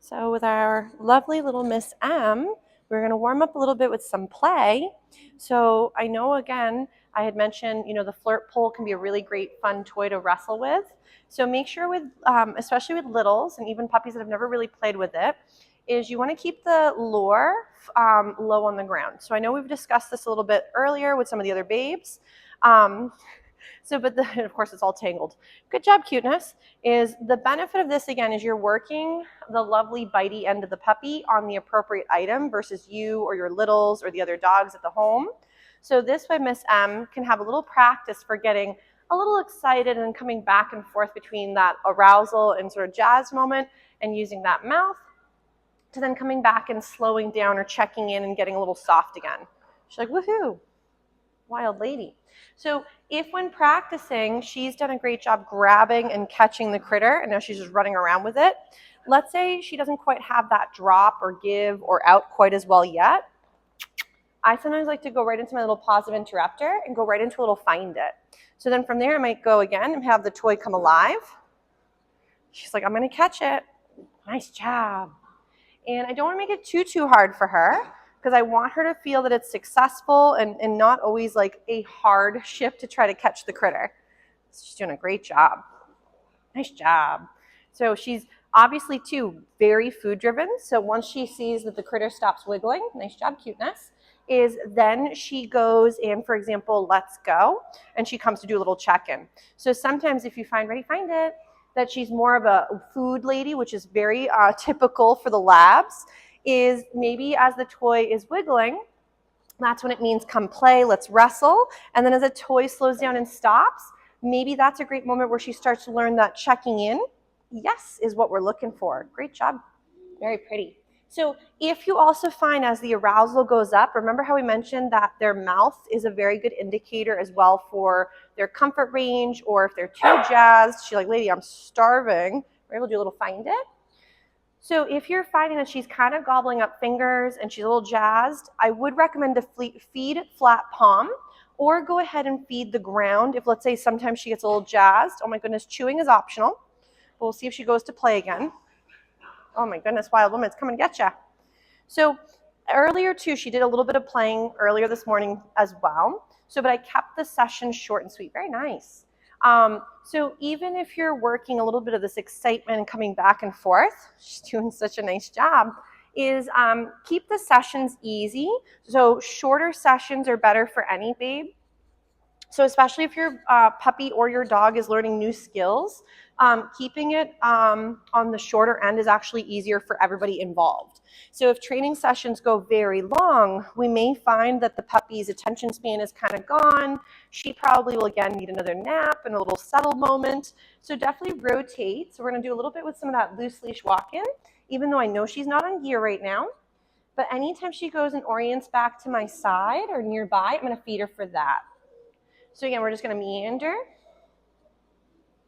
So with our lovely little Miss M, we're going to warm up a little bit with some play. So I know, again, I had mentioned, the Flirt pole can be a really great fun toy to wrestle with. So make sure with, especially with littles and even puppies that have never really played with it, is you want to keep the lure low on the ground. So I know we've discussed this a little bit earlier with some of the other babes. But of course it's all tangled. Good job, cuteness. Is the benefit of this, again, is you're working the lovely bitey end of the puppy on the appropriate item versus you or your littles or the other dogs at the home. So this way Miss M can have a little practice for getting a little excited and coming back and forth between that arousal and sort of jazz moment and using that mouth to then coming back and slowing down or checking in and getting a little soft again. She's like, woohoo, wild lady. So if when practicing, she's done a great job grabbing and catching the critter, and now she's just running around with it. Let's say she doesn't quite have that drop or give or out quite as well yet. I sometimes like to go right into my little positive interrupter and go right into a little find it. So then from there, I might go again and have the toy come alive. She's like, I'm going to catch it. Nice job. And I don't want to make it too hard for her, because I want her to feel that it's successful and not always like a hardship to try to catch the critter. She's doing a great job. Nice job. So she's obviously, too, very food driven. So once she sees that the critter stops wiggling, nice job, cuteness, is then she goes and, for example, lets go, and she comes to do a little check-in. So sometimes if you find, ready, find it, that she's more of a food lady, which is very typical for the labs, is maybe as the toy is wiggling, that's when it means come play, let's wrestle. And then as a toy slows down and stops, maybe that's a great moment where she starts to learn that checking in, yes, is what we're looking for. Great job. Very pretty. So if you also find as the arousal goes up, remember how we mentioned that their mouth is a very good indicator as well for their comfort range, or if they're too jazzed, she's like, lady, I'm starving. We're able to do a little find it. So if you're finding that she's kind of gobbling up fingers and she's a little jazzed, I would recommend to feed flat palm, or go ahead and feed the ground. If, let's say, sometimes she gets a little jazzed, oh my goodness, chewing is optional. We'll see if she goes to play again. Oh my goodness, wild woman, it's coming to get you. So earlier too, she did a little bit of playing earlier this morning as well. But I kept the session short and sweet. Very nice. So even if you're working a little bit of this excitement and coming back and forth, she's doing such a nice job, is keep the sessions easy. So shorter sessions are better for any babe. So especially if your puppy or your dog is learning new skills, keeping it on the shorter end is actually easier for everybody involved. So if training sessions go very long, we may find that the puppy's attention span is kind of gone. She probably will, again, need another nap and a little settle moment. So definitely rotate. So we're going to do a little bit with some of that loose leash walk-in, even though I know she's not on gear right now. But anytime she goes and orients back to my side or nearby, I'm going to feed her for that. So again, we're just going to meander.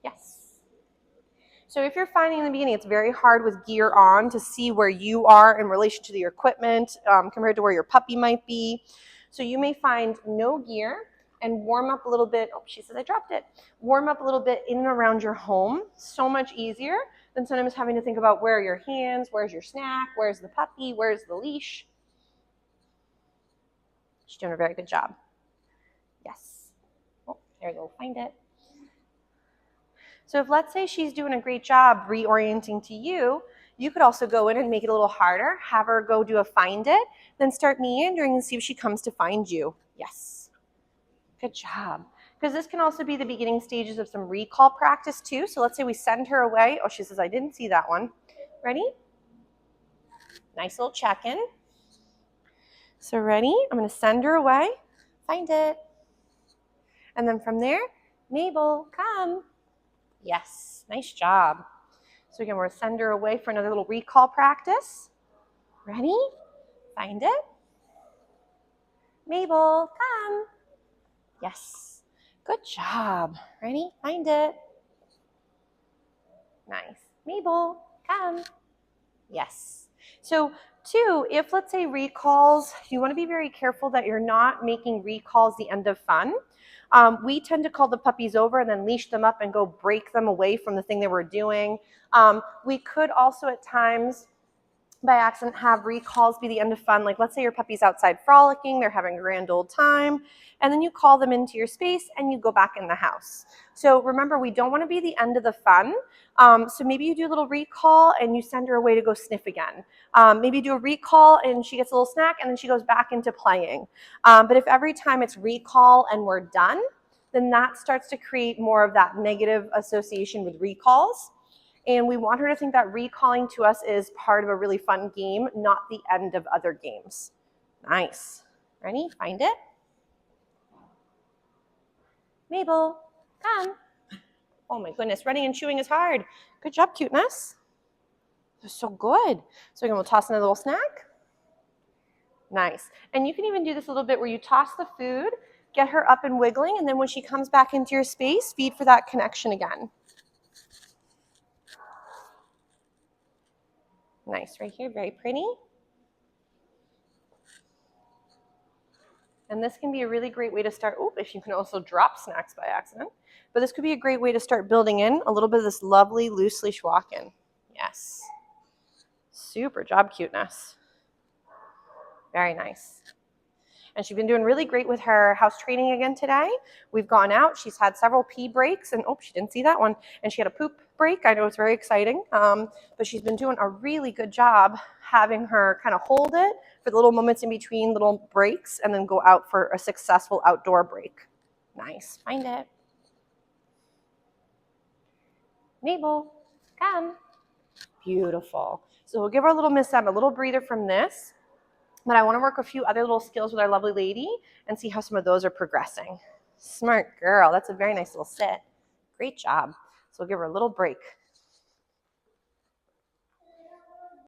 Yes. So if you're finding in the beginning it's very hard with gear on to see where you are in relation to your equipment compared to where your puppy might be. So you may find no gear and warm up a little bit. Oh, she says I dropped it. Warm up a little bit in and around your home. So much easier than sometimes having to think about where are your hands, where's your snack, where's the puppy, where's the leash. She's doing a very good job. Yes. Oh, there you go. Find it. So if, let's say, she's doing a great job reorienting to you, you could also go in and make it a little harder, have her go do a find it, then start meandering and see if she comes to find you. Yes. Good job. Because this can also be the beginning stages of some recall practice too. So let's say we send her away. Oh, she says, I didn't see that one. Ready? Nice little check-in. So ready? I'm going to send her away. Find it. And then from there, Mabel, come. Yes, nice job. So again, we're going to send her away for another little recall practice. Ready? Find it. Mabel, come. Yes, good job. Ready? Find it. Nice. Mabel, come. Yes. So two, if, let's say, recalls, you want to be very careful that you're not making recalls the end of fun. We tend to call the puppies over and then leash them up and go break them away from the thing they were doing. We could also at times by accident have recalls be the end of fun. Like let's say your puppy's outside frolicking, they're having a grand old time, and then you call them into your space and you go back in the house. So remember, we don't want to be the end of the fun. So maybe you do a little recall and you send her away to go sniff again. Maybe do a recall and she gets a little snack and then she goes back into playing. But if every time it's recall and we're done, then that starts to create more of that negative association with recalls. And we want her to think that recalling to us is part of a really fun game, not the end of other games. Nice. Ready? Find it. Mabel, come. Oh my goodness, running and chewing is hard. Good job, cuteness. They're so good. So we're going to toss in a little snack. Nice. And you can even do this a little bit where you toss the food, get her up and wiggling, and then when she comes back into your space, feed for that connection again. Nice, right here, very pretty. And this can be a really great way to start, if you can also drop snacks by accident, but this could be a great way to start building in a little bit of this lovely loose leash walk-in. Yes. Super job, cuteness. Very nice. And she's been doing really great with her house training again today. We've gone out. She's had several pee breaks, and she didn't see that one. And she had a poop break. I know it's very exciting, but she's been doing a really good job having her kind of hold it for the little moments in between little breaks and then go out for a successful outdoor break. Nice. Find it. Mabel, come. Beautiful. So we'll give our little Miss Em a little breather from this. But I want to work a few other little skills with our lovely lady and see how some of those are progressing. Smart girl. That's a very nice little sit. Great job. So we'll give her a little break.